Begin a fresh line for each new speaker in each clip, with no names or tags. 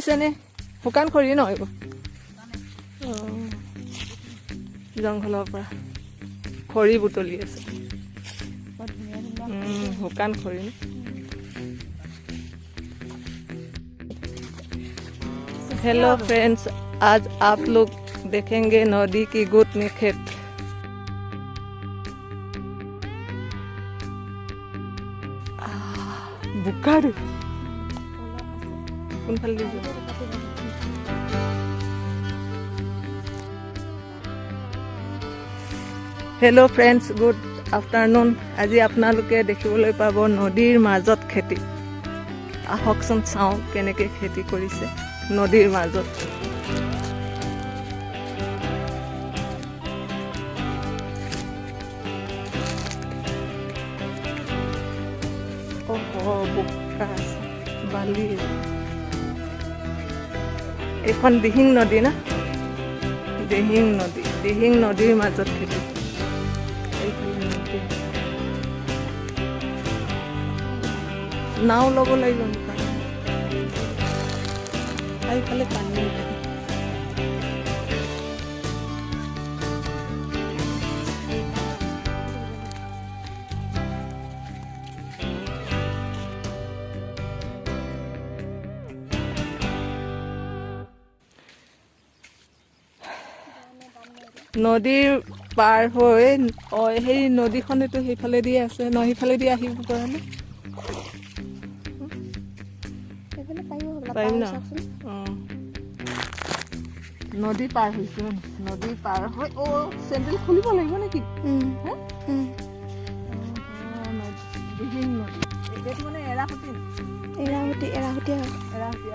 কৰিছেনে? শুকান খৰি ন এইবোৰ? জংঘলৰ পৰা খৰি বুটলি আছে। শুকান खड़ी। हेलो फ्रेंड्स, आज आप लोग देखेंगे नदी की गोद में खेत। बुकार हेलो फ्रेंड्स, गुड आफ्टारनुन। आज आपनालोके देखिबोलै पाब नदीर माजत खेती। आहकचोन चाওঁ केनेके खेती करिसे नदीर माजत। বোকা বালি। এইখন দিহিং নদী না? দিহিং নদীৰ মাজত খেতি। नाव लग लगे पानी নদীৰ পাৰ হৈ সেই নদীখনেতো সেইফালে দি আছে ন, সেইফালে দি আহিব পৰা নে? পাৰিম ন? নদী পাৰ হৈছো, নদী পাৰ হৈ চেণ্ডেল খুলিব লাগিব নেকি? মানে এৰাহুতি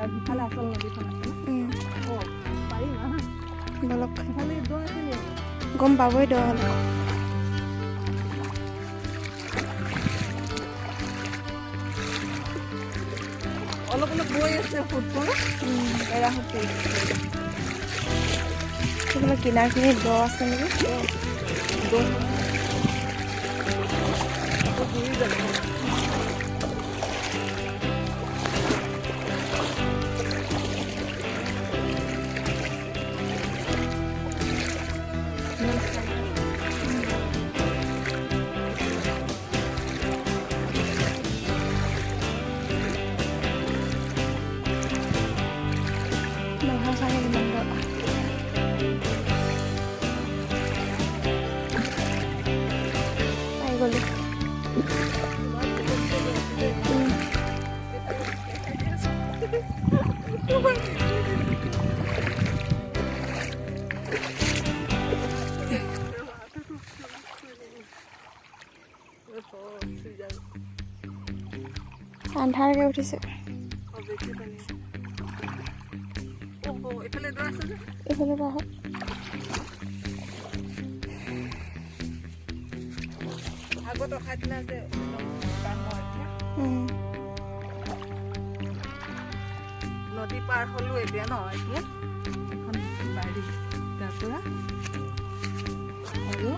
আৰু সিফালে আচল নদীখন আছে। পাৰিম সিফালে দ আছে নি?
গম পাবই দ হ'ল।
অলপ অলপ বৈ আছে ফুটবল এৰাহুতি।
সেইফালে কিনাৰখিনি দ আছে নেকি? আন্ধাৰকে উঠিছে। এইফালে পৰা আহক।
আগত অহা দিনা যে নদী পাৰ হলো এতিয়া ন, এতিয়া এখন বাৰী তাৰ পৰা আৰু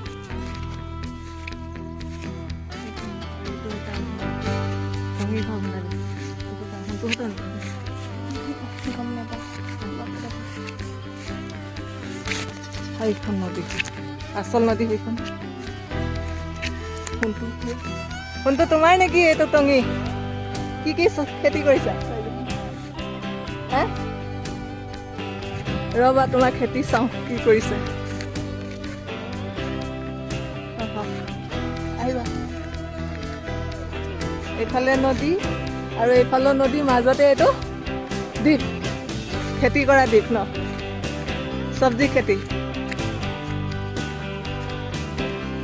সেইখন নদী আচল নদী। সেইখন কোনটো তোমাৰ নেকি? এইটো টঙি কি কি খেতি কৰিছা? ৰবা তোমাৰ খেতি চাওঁ কি কৰিছে। আহিবা। এইফালে নদী আৰু এইফালৰ নদীৰ মাজতে এইটো দ্বীপ, খেতি কৰা দ্বীপ ন, চব্জি খেতি।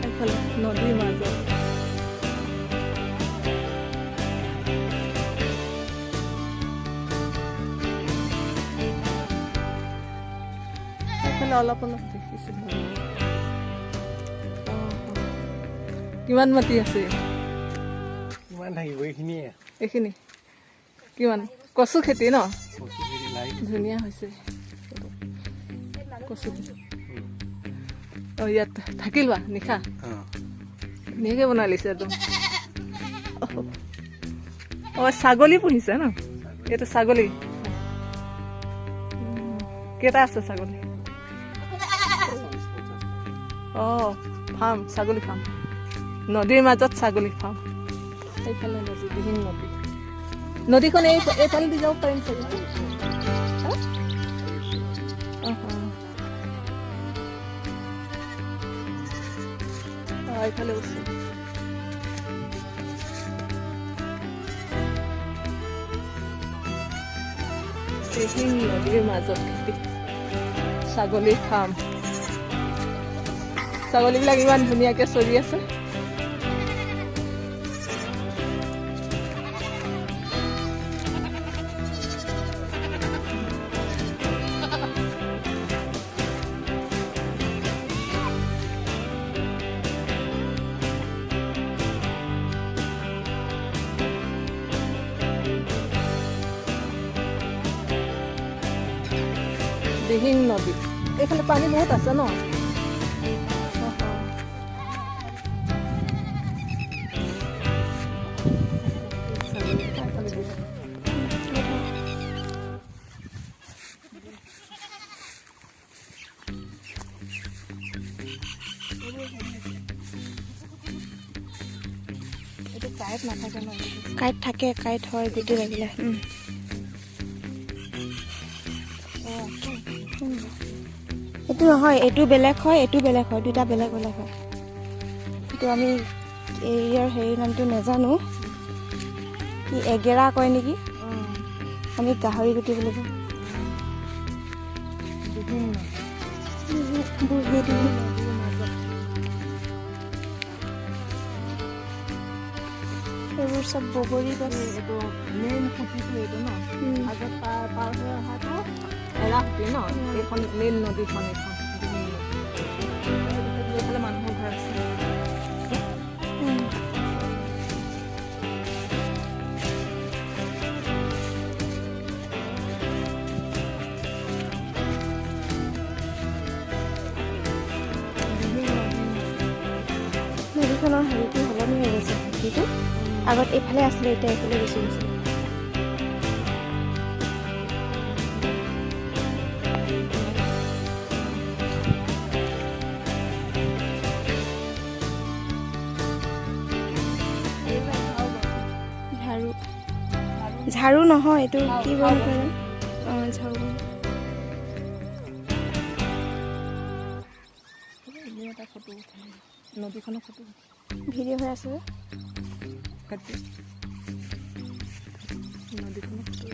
এইফালে নদীৰ মাজত অলপ অলপ দেখিছো। কিমান মাটি আছে? এইখিনি কিমান? কচু খেতি ন? ধুনীয়া হৈছে কচু খেতি। ইয়াত থাকিলোৱা নিশা ধুনীয়াকে বনাই লৈছে একদম। ছাগলী পুহিছে ন? এইটো ছাগলী কেইটা আছে ছাগলী? অঁ, ফাৰ্ম, ছাগলী ফাৰ্ম। নদীৰ মাজত ছাগলী ফাৰ্ম। এইফালে নদী, দিহিং নদী। নদীখন এইফালে দি যাব পাৰিম চাগে। এইফালে ওচৰ দিহিং নদীৰ মাজত খেতি, ছাগলী ফাৰ্ম। ছাগলীবিলাক ইমান ধুনীয়াকৈ চৰি আছে। দিহিং নদী, এইফালে পানী বহুত আছে ন? কাইট নাথাকে ন?
কাইট থাকে, কাইট হয় গুটি লাগিলে। এইটো নহয়, এইটো বেলেগ হয়, এইটো বেলেগ হয়, দুটা বেলেগ বেলেগ হয়। কিন্তু আমি ইয়াৰ হেৰি নামটো নাজানো, কি এগেৰা কয় নেকি? আমি গাহৰি গুটি বুলি কওঁ। এইবোৰ চব বগৰী গছ।
এইটো মেইন খুঁটিটো এইটো ন? আগত পাৰ হৈ অহাটো এৰা খুঁটি ন? এইখন মেইন নদীখন, এইখন এইফালে মানুহৰ ঘৰ আছে।
নদীখনৰ হেৰিটো সলনি হৈ গৈছে, খুঁটিটো আগত এইফালে আছিলে, এতিয়া এইফালে গুচি গৈছে। ঝাৰু নহয়, এইটো কি বন কয়? অঁ, ঝাৰু বন।
এটা ফটো নদীখনৰ ফটো
ভিডিঅ' হৈ আছে।
নদীখনৰ ফটো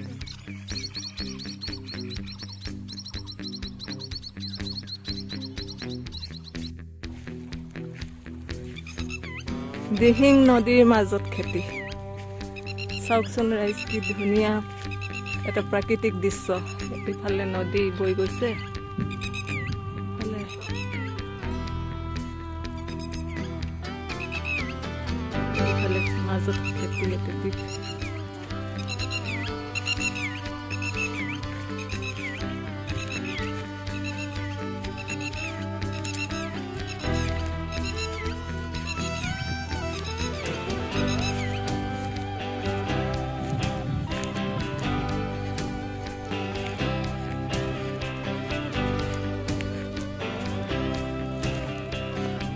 দিহিং নদীৰ মাজত খেতি। চাওকচোন ৰাইজ, কি ধুনীয়া এটা প্ৰাকৃতিক দৃশ্য। ইফালে নদী বৈ গৈছে, ইফালে মাজত খেতি।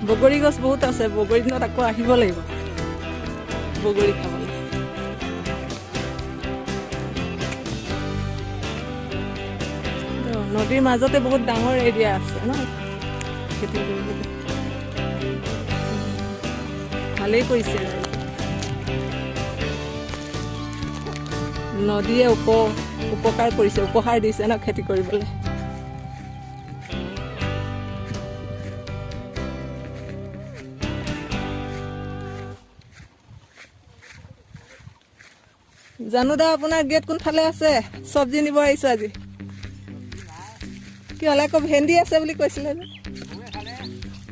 বগৰী গছ বহুত আছে, বগৰী দিনত আকৌ আহিব লাগিব বগৰী খাবলৈ। নদীৰ মাজতে বহুত ডাঙৰ এৰিয়া আছে ন খেতি কৰিবলৈ। ভালেই কৰিছে, নদীয়ে উপকাৰ কৰিছে, উপহাৰ দিছে ন খেতি কৰিবলৈ। জানো দা, আপোনাৰ গেট কোনফালে আছে? চব্জি নিব আহিছো আজি। কি হ'লে আকৌ ভেন্দি আছে বুলি কৈছিলে যে?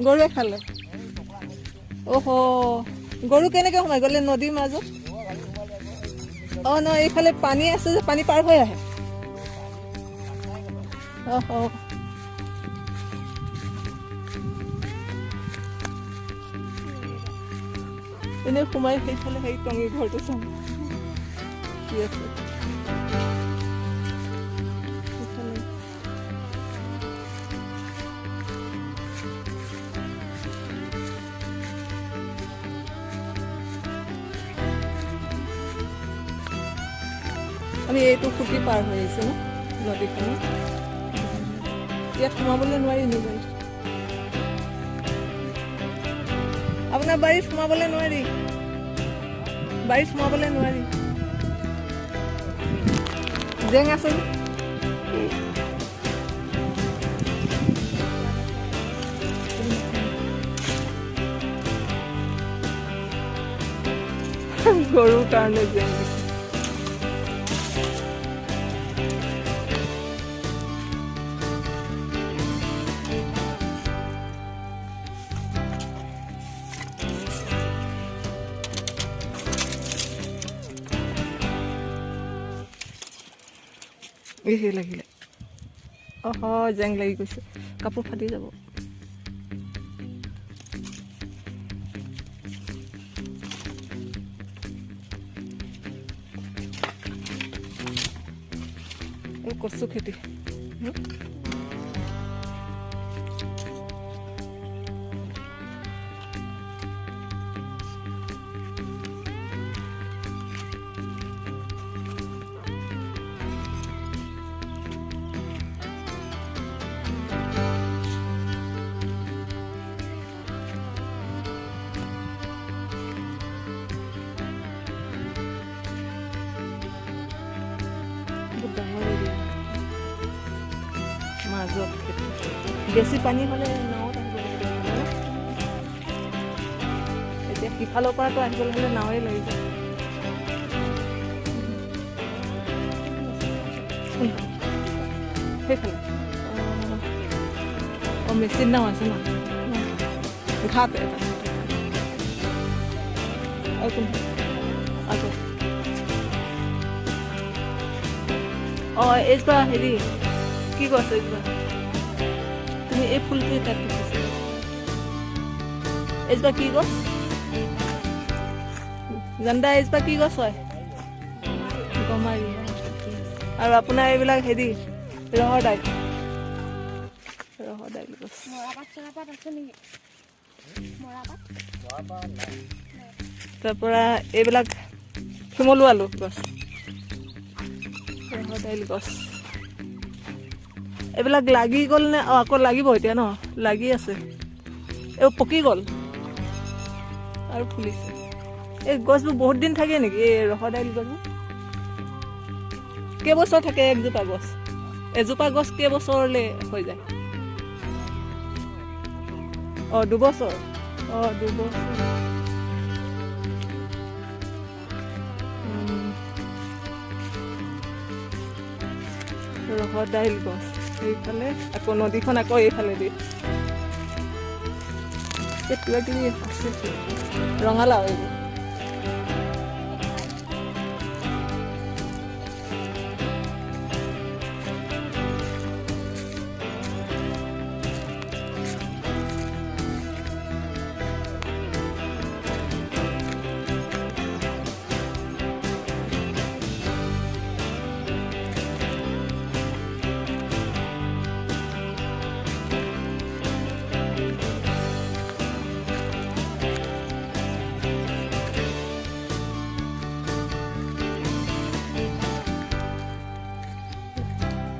গৰুৱে খালে। অহ, গৰু কেনেকৈ সোমাই গ'লে নদীৰ মাজত? অঁ ন, এইফালে পানী আছে যে, পানী পাৰ হৈ আহে। অহ, এনেই সোমাই সেইফালে সেই টঙি ঘৰটো চাম কি আছে। আপুনি এইটো খুঁটি পাৰ হৈ আহিছে ন নদীখনত? ইয়াত সোমাবলৈ নোৱাৰি নি বাৰীত? আপোনাৰ বাৰীত সোমাবলৈ নোৱাৰি? বাৰীত সোমাবলৈ নোৱাৰি? জেং আছে নে? গৰুৰ কাৰণে জেং দিছে। এই লাগিলে জেং লাগি গৈছে, কাপোৰ ফাটি যাব। কচু খেতি মাজত খেতি। বেছি পানী হ'লে নাৱত আহিব লাগিব। এতিয়া সিফালৰ পৰাতো আহিবলৈ হ'লে নাৱেই লাগিব। সেইফালে মেচিন নাও আছে ন? ঘাট এটা এইজোপা হেৰি কি গছ? এইজোপা তুমি এই ফুলটো তাত দেখিছা? এইজোপা কি গছ জানদা? এইজোপা কি গছ হয়? গমাৰি। আৰু আপোনাৰ এইবিলাক হেৰি ৰহৰ দাইল গছ। তাৰপৰা এইবিলাক শিমলু আলু গছ, ৰহৰ দাইল গছ। এইবিলাক লাগি গ'ল নে? আকৌ লাগিব এতিয়া ন? লাগি আছে। এই পকি গ'ল আৰু ফুলিছে। এই গছবোৰ বহুত দিন থাকে নেকি? এই ৰহৰ দাইল গছবোৰ কেইবছৰ থাকে? এজোপা গছ কেইবছৰলৈ হৈ যায়? 2 বছৰ। 2 বছৰ। ৰহৰ দাইল গছ এইফালে, আকৌ নদীখন আকৌ এইফালে দি কিবা কিবি আছে। ৰঙালাও এইবোৰ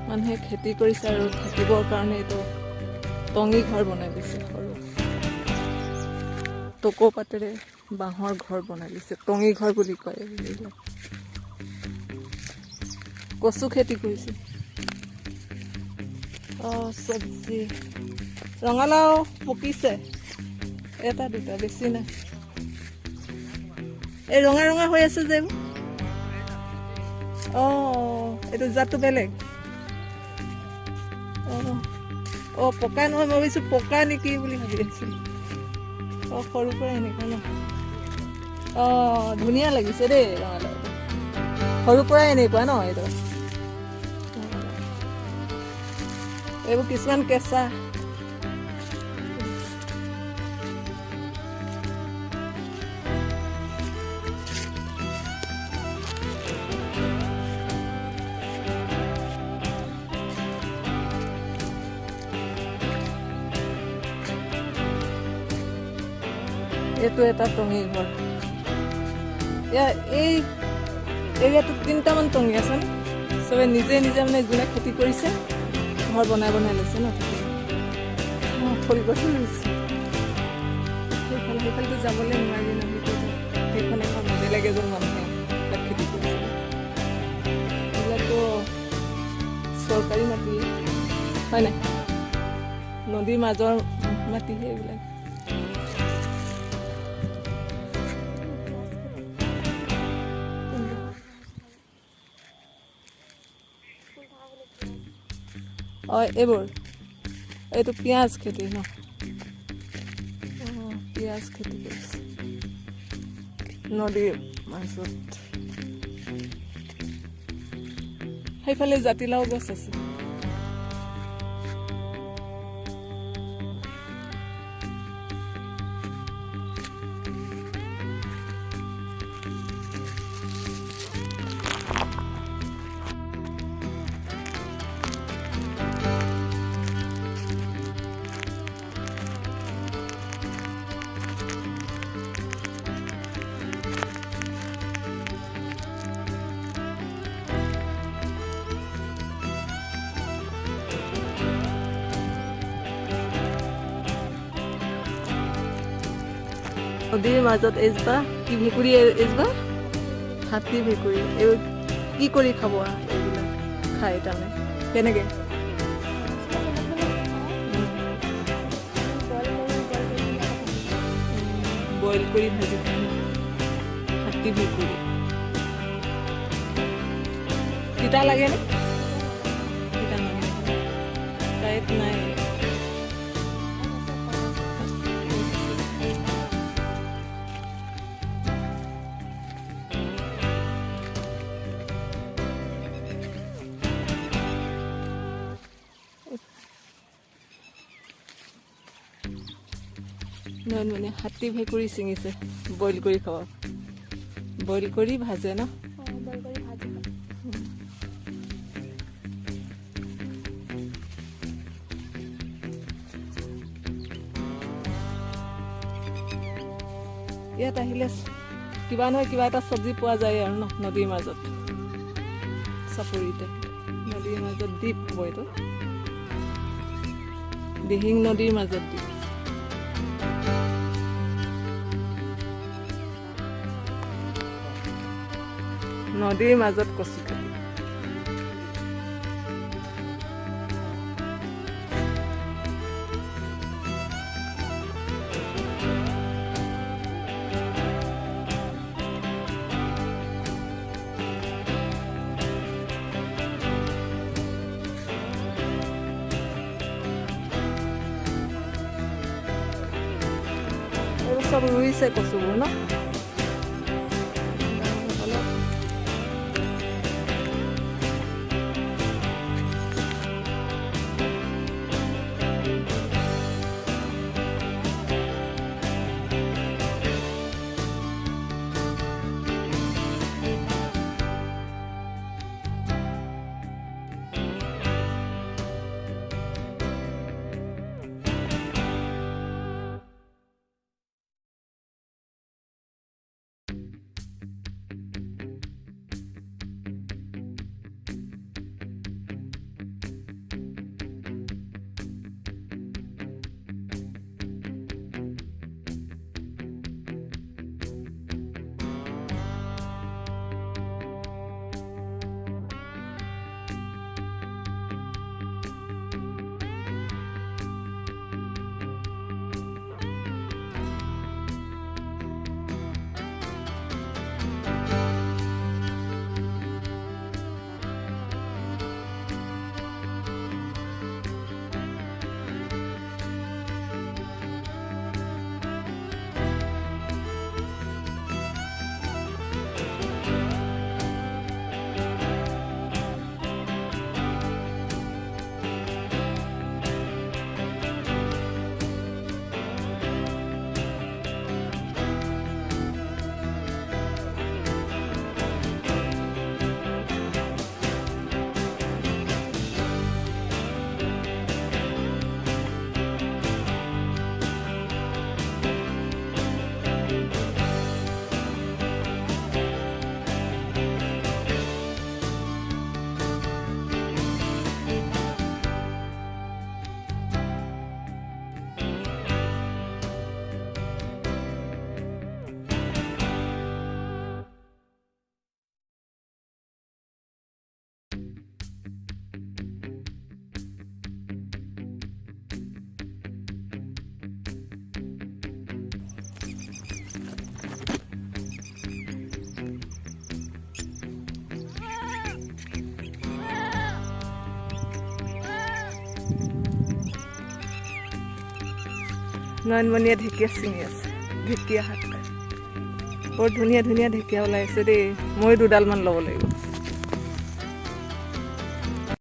মানুহে খেতি কৰিছে আৰু থাকিবৰ কাৰণে এইটো টঙি ঘৰ বনাই দিছে। সৰু টকৌ পাতেৰে বাঁহৰ ঘৰ বনাই দিছে, টঙি ঘৰ বুলি কয় এইবিলাক। কচু খেতি কৰিছে। চব্জি ৰঙালাও পকিছে, এটা দুটা, বেছি নাই। এই ৰঙা ৰঙা হৈ আছে যে, এইটো জাতটো বেলেগ। পকা নহয়, মই ভাবিছোঁ পকা নেকি বুলি ভাবি আছিলোঁ। সৰুৰ পৰা এনেকুৱা ন? ধুনীয়া লাগিছে দেই ৰঙালাওটো। সৰুৰ পৰাই এনেকুৱা ন? এইবোৰ কিছুমান কেঁচা। এইটো এটা টঙি ঘৰ। এই এৰিয়াটোত 3টামান টঙি আছে ন? চবে নিজে নিজে মানে যোনে খেতি কৰিছে ঘৰ বনাই বনাই লৈছে ন ফুৰিব চলিছে সেইফালেতো যাবলৈ নোৱাৰি ন সেইখন এখন বেলেগ এজন মানুহে তাত খেতি কৰিছে এইবিলাকতো চৰকাৰী মাটি হয় নাই নদীৰ মাজৰ মাটিহে এইবিলাক এইবোৰ এইটো পিঁয়াজ খেতি ন পিঁয়াজ খেতি কৰিছে নদীৰ মাজত সেইফালে জাতিলাও গছ আছে নদীৰ মাজত এজবা কি ভেকুৰী এজবা হাতী ভেকুৰী এই কি কৰি খাব এইবিলাক খাই তাৰমানে কেনেকৈ বইল কৰি ভাজি খাই হাতী ভেকুৰী তিতা লাগেনে তিতা নালাগে কাৰেক্ট নাই মানে হাতী ভেকুৰী ছিঙিছে বইল কৰি খাব বইল কৰি ভাজে ন ইয়াত আহিলে কিবা নহয় কিবা এটা চব্জি পোৱা যায় আৰু ন নদীৰ মাজত চাপৰিতে নদীৰ মাজত দ্বীপ হ'ব এইটো দিহিং নদীৰ মাজত দ্বীপ নদীৰ মাজত কচু খেতি এইবোৰ চব ৰুইছে কচুবোৰ ন নয়নমণিয়ে ঢেকীয়া ছিঙি আছে, ঢেকীয়া শাক। বৰ ধুনীয়া ধুনীয়া ঢেকীয়া ওলাইছে দেই, মই 2ডালমান ল'ব লাগিব।